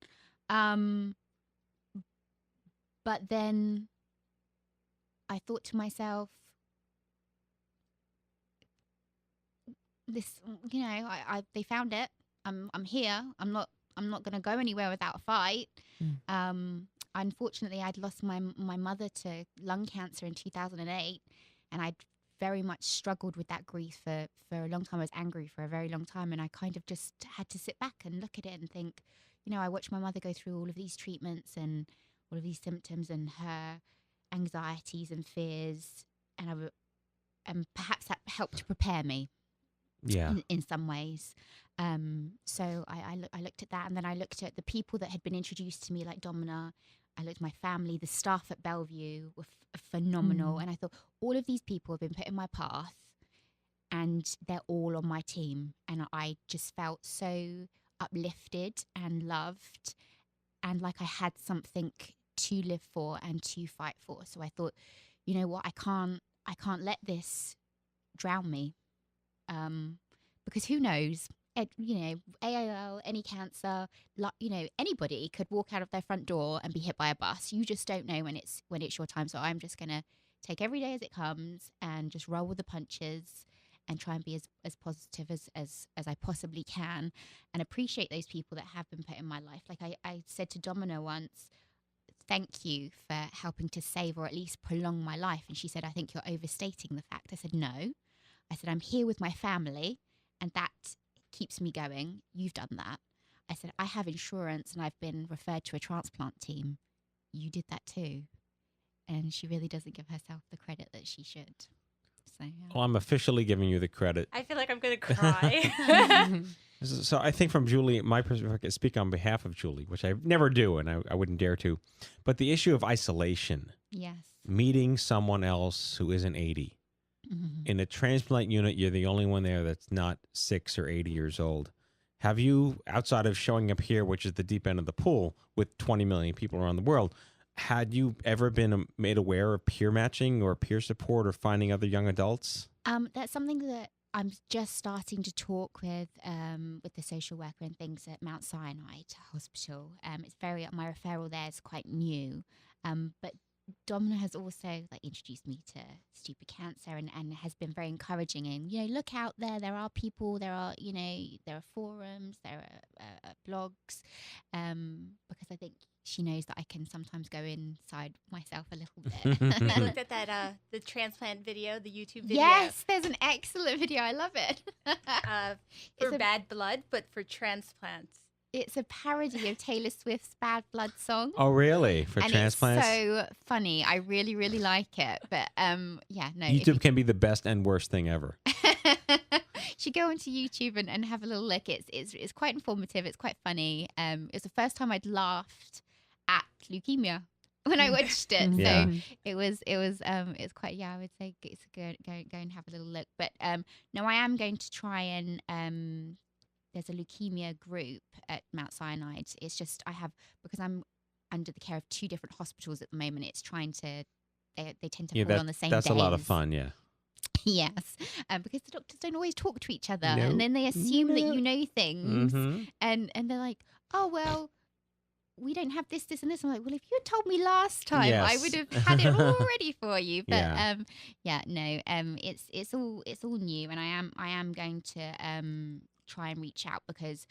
But then I thought to myself, this, you know, they found it. I'm here. I'm not going to go anywhere without a fight. Unfortunately, I'd lost my mother to lung cancer in 2008, and I'd very much struggled with that grief for a long time. I was angry for a very long time, and I kind of just had to sit back and look at it and think, you know, I watched my mother go through all of these treatments and all of these symptoms and her anxieties and fears, and perhaps that helped to prepare me. Yeah. In some ways. So I looked at that, and then I looked at the people that had been introduced to me, like Domna. I looked at my family. The staff at Bellevue were phenomenal. And I thought, all of these people have been put in my path, and they're all on my team. And I just felt so uplifted and loved, and like I had something to live for and to fight for. So I thought, you know what, I can't let this drown me. Because who knows, you know, ALL, any cancer, you know, anybody could walk out of their front door and be hit by a bus. You just don't know when it's your time. So I'm just going to take every day as it comes and just roll with the punches and try and be as positive as I possibly can, and appreciate those people that have been put in my life. Like I said to Domna once, thank you for helping to save or at least prolong my life. And she said, I think you're overstating the fact. I said, no. I said, I'm here with my family, and that keeps me going. You've done that. I said, I have insurance, and I've been referred to a transplant team. You did that too. And she really doesn't give herself the credit that she should. So, yeah. Well, I'm officially giving you the credit. I feel like I'm going to cry. So I think from Julie, my perspective, I can speak on behalf of Julie, which I never do, and I wouldn't dare to. But the issue of isolation. Yes. Meeting someone else who isn't 80. In a transplant unit, you're the only one there that's not 6 or 80 years old. Have you, outside of showing up here, which is the deep end of the pool, with 20 million people around the world, had you ever been made aware of peer matching or peer support or finding other young adults? That's something that I'm just starting to talk with the social worker and things at Mount Sinai Hospital. It's my referral there is quite new, but Domna has also introduced me to stupid cancer and has been very encouraging. And, you know, look out there. There are people. There are, you know, there are forums. There are blogs. Because I think she knows that I can sometimes go inside myself a little bit. I looked at that the transplant video, the YouTube video. Yes, there's an excellent video. I love it. For bad blood, but for transplants. It's a parody of Taylor Swift's Bad Blood song. Oh, really? For and transplants? It's so funny. I really, really like it. But yeah, no. YouTube can be the best and worst thing ever. You should go onto YouTube and have a little look. It's quite informative. It's quite funny. It's the first time I'd laughed at leukemia when I watched it. Yeah. So it's quite, I would say it's go and have a little look. But no, I am going to try and there's a leukemia group at Mount Sinai. It's just because I'm under the care of 2 different hospitals at the moment. It's trying to they tend to fall on the same days. That's a lot of fun, yeah. Yes, because the doctors don't always talk to each other, and then they assume that you know things, and they're like, oh well, we don't have this, and this. I'm like, well, if you had told me last time, I would have had it all ready for you. But it's all new, and I am going to try and reach out because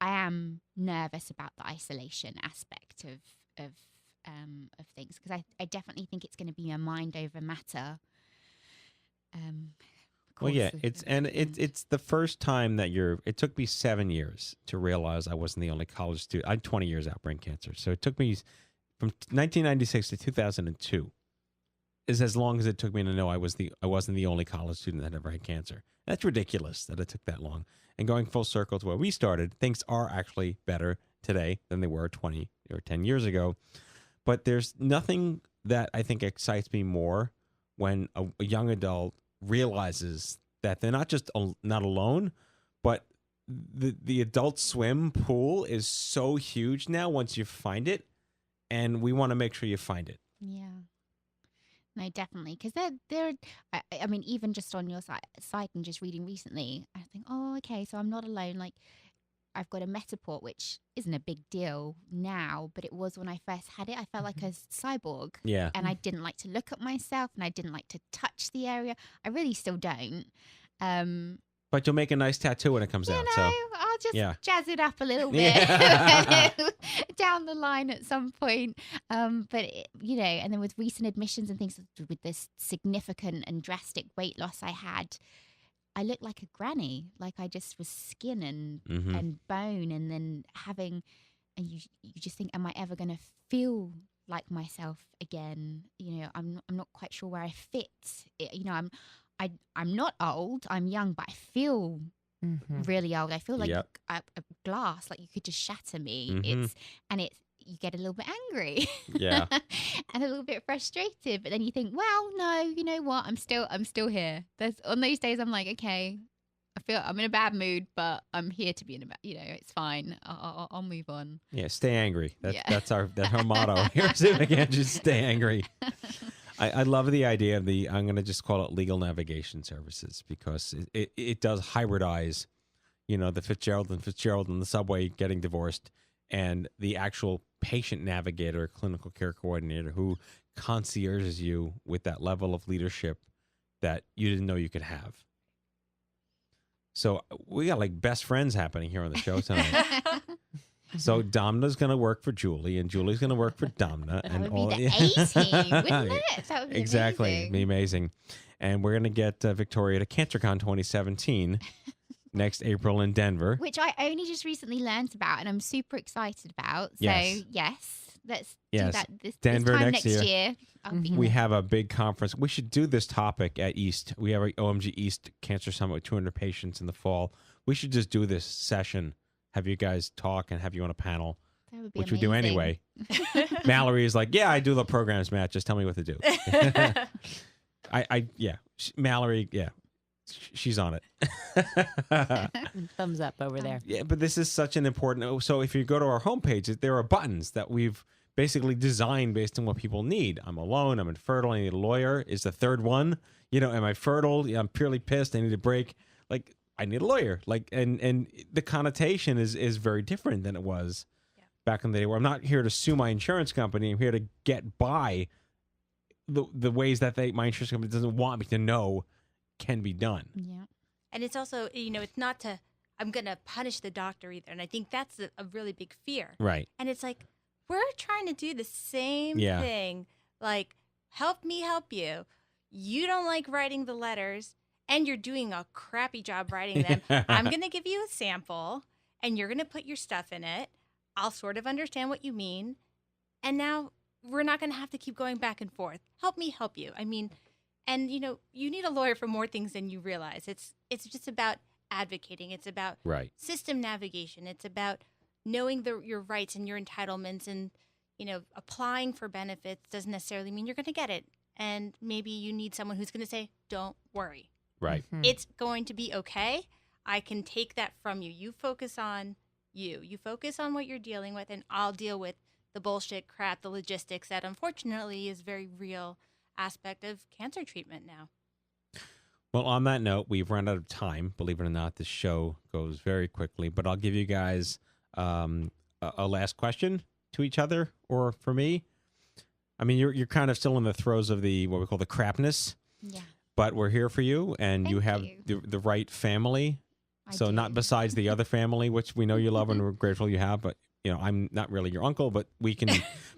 I am nervous about the isolation aspect of things, because I definitely think it's going to be a mind over matter. Well, yeah, it's the first time that it took me 7 years to realize I wasn't the only college student. I had 20 years out brain cancer. So it took me from 1996 to 2002 is as long as it took me to know I wasn't the only college student that ever had cancer. That's ridiculous that it took that long. And going full circle to where we started, things are actually better today than they were 20 or 10 years ago. But there's nothing that I think excites me more when a young adult realizes that they're not just not alone, but the Adult Swim pool is so huge now once you find it, and we want to make sure you find it. Yeah. No, definitely, because I mean, even just on your site and just reading recently, I think, oh, okay, so I'm not alone. Like, I've got a Metaport, which isn't a big deal now, but it was when I first had it. I felt like a cyborg. Yeah. And I didn't like to look at myself, and I didn't like to touch the area. I really still don't. But you'll make a nice tattoo when it comes out. So I'll just jazz it up a little bit down the line at some point. But and then with recent admissions and things, with this significant and drastic weight loss I had, I looked like a granny. Like I just was skin and bone, and then and you just think, am I ever going to feel like myself again? I'm not quite sure where I fit. I'm not old. I'm young, but I feel really old. I feel like a glass, like you could just shatter me. You get a little bit angry, and a little bit frustrated. But then you think, well, no, you know what? I'm still here. On those days, I'm like, okay, I feel I'm in a bad mood, but I'm here to be in a bad. It's fine. I'll move on. Yeah, stay angry. That's our motto here. Again, just stay angry. I love the idea of I'm going to just call it legal navigation services, because it does hybridize, the Fitzgerald and the subway getting divorced, and the actual patient navigator, clinical care coordinator who concierges you with that level of leadership that you didn't know you could have. So we got like best friends happening here on the show tonight. So Domna's going to work for Julie, and Julie's going to work for Domna. That would be the A-team, wouldn't it? That would be exactly. amazing. It'd be amazing. And we're going to get Victoria to CancerCon 2017 next April in Denver. Which I only just recently learned about, and I'm super excited about. So, yes, let's do that this Denver time next year. We have a big conference. We should do this topic at East. We have our OMG East Cancer Summit with 200 patients in the fall. We should just do this session, have you guys talk, and have you on a panel, which we do anyway. Mallory is like, yeah, I do the programs, Matt. Just tell me what to do. Mallory, she's on it. Thumbs up over there. Yeah, but this is such an important. So if you go to our homepage, there are buttons that we've basically designed based on what people need. I'm alone. I'm infertile. I need a lawyer. Is the third one? Am I fertile? I'm purely pissed. I need a break. Like, I need a lawyer. Like, and the connotation is very different than it was back in the day, where I'm not here to sue my insurance company. I'm here to get by the ways that my insurance company doesn't want me to know can be done. Yeah. And it's also, it's not I'm going to punish the doctor either. And I think that's a really big fear. Right. And it's like, we're trying to do the same thing. Like, help me help you. You don't like writing the letters, and you're doing a crappy job writing them. I'm going to give you a sample, and you're going to put your stuff in it. I'll sort of understand what you mean. And now we're not going to have to keep going back and forth. Help me help you. I mean, and you need a lawyer for more things than you realize. It's just about advocating. It's about system navigation. It's about knowing your rights and your entitlements, and applying for benefits doesn't necessarily mean you're going to get it. And maybe you need someone who's going to say, don't worry. Right. It's going to be okay. I can take that from you. You focus on you. You focus on what you're dealing with, and I'll deal with the bullshit crap, the logistics that unfortunately is a very real aspect of cancer treatment now. Well, on that note, we've run out of time. Believe it or not, this show goes very quickly. But I'll give you guys a last question to each other, or for me. I mean, you're kind of still in the throes of what we call the crapness. Yeah. But we're here for you, and you have the right family. So not besides the other family, which we know you love and we're grateful you have. But I'm not really your uncle, but we can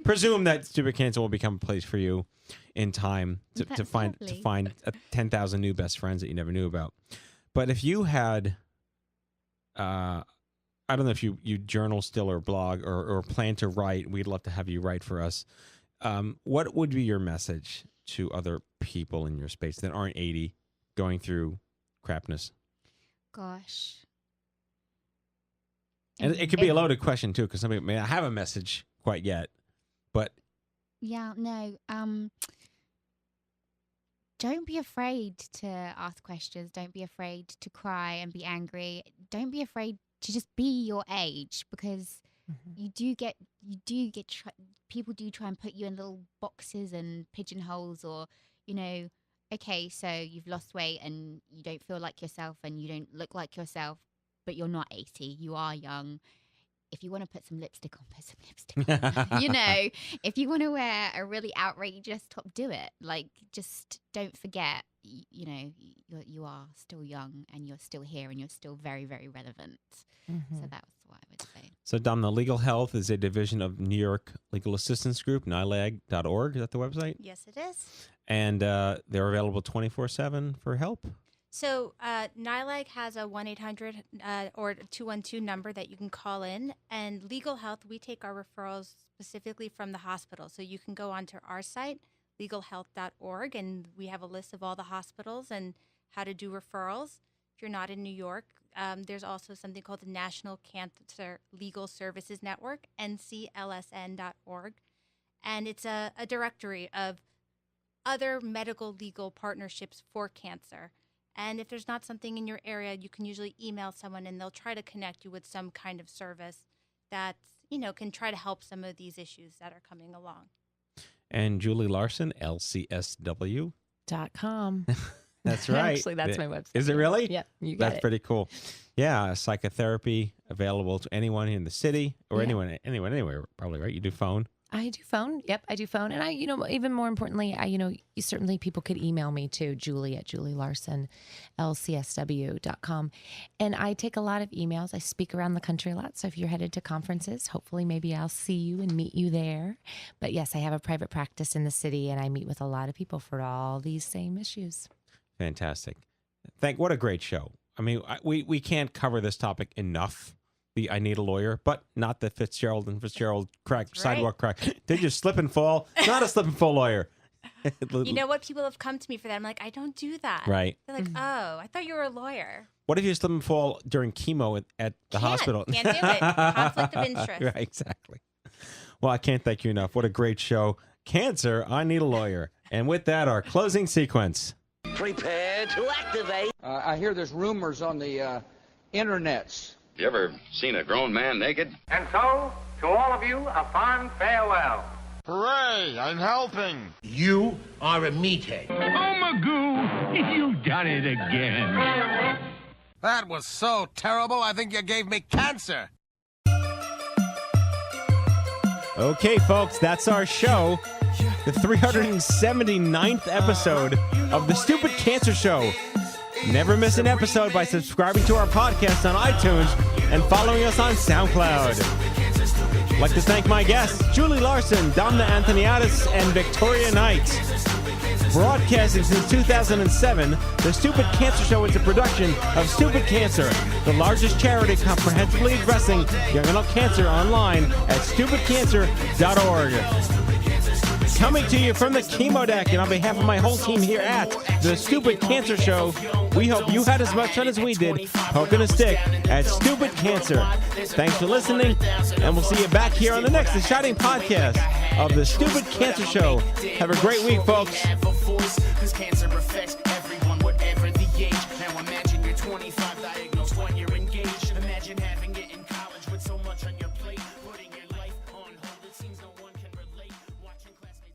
presume that Stupid Cancer will become a place for you in time to find 10,000 new best friends that you never knew about. But if you had, I don't know if you journal still or blog or plan to write, we'd love to have you write for us. What would be your message to other people in your space that aren't 80 going through crapness? Gosh. And it could be a loaded question, too, because somebody may not have a message quite yet, but... Yeah, no. Don't be afraid to ask questions. Don't be afraid to cry and be angry. Don't be afraid to just be your age, because people do try and put you in little boxes and pigeonholes, or, okay, so you've lost weight and you don't feel like yourself and you don't look like yourself, but you're not 80. You are young. If you want to put some lipstick on, put some lipstick on. If you want to wear a really outrageous top, do it. Like, just don't forget, you are still young and you're still here and you're still very, very relevant. So that's what I would say. So, Domna, LegalHealth is a division of New York Legal Assistance Group, NYLAG.org. Is that the website? Yes, it is. And they're available 24/7 for help. So NYLAG has a 1-800 or 212 number that you can call in. And LegalHealth, we take our referrals specifically from the hospital. So you can go onto our site, legalhealth.org, and we have a list of all the hospitals and how to do referrals. If you're not in New York, there's also something called the National Cancer Legal Services Network, nclsn.org. And it's a directory of other medical legal partnerships for cancer. And if there's not something in your area, you can usually email someone and they'll try to connect you with some kind of service that, can try to help some of these issues that are coming along. And Julie Larson, LCSW.com. That's right. Actually, that's my website. Is it really? Yeah, you got That's it. pretty cool. Yeah, psychotherapy available to anyone in the city or anyone anywhere, probably, right? You do phone? I do phone. Yep, I do phone. And even more importantly, certainly people could email me too, Julie at JulieLarson.LCSW.com. And I take a lot of emails. I speak around the country a lot. So if you're headed to conferences, hopefully maybe I'll see you and meet you there. But yes, I have a private practice in the city and I meet with a lot of people for all these same issues. Fantastic. What a great show. I mean, we can't cover this topic enough. I need a lawyer, but not the Fitzgerald and Fitzgerald crack, sidewalk crack. Did you slip and fall? Not a slip and fall lawyer. You know what? People have come to me for that. I'm like, I don't do that. Right. They're like, oh, I thought you were a lawyer. What if you slip and fall during chemo at the hospital? Can't do it. Conflict of interest. Right, exactly. Well, I can't thank you enough. What a great show. Cancer, I need a lawyer. And with that, our closing sequence. Prepare to activate. I hear there's rumors on the internets. You ever seen a grown man naked? And so, to all of you, a fond farewell. Hooray, I'm helping. You are a meathead. Oh, Magoo, you've done it again. That was so terrible, I think you gave me cancer. Okay, folks, that's our show. The 379th episode of the Stupid Cancer Show. Never miss an episode by subscribing to our podcast on iTunes and following us on SoundCloud. I'd like to thank my guests, Julie Larson, Domna Antoniadis, and Victoria Knight. Broadcasting since 2007, The Stupid Cancer Show is a production of Stupid Cancer, the largest charity comprehensively addressing young adult cancer, online at stupidcancer.org. Coming to you from the chemo deck, and on behalf of my whole team here at the Stupid Cancer Show, we hope you had as much fun as we did poking a stick at Stupid Cancer. Thanks for listening, and we'll see you back here on the next exciting podcast of the Stupid Cancer Show. Have a great week, folks. Cancer affects everyone, whatever the age. Now imagine you're 25.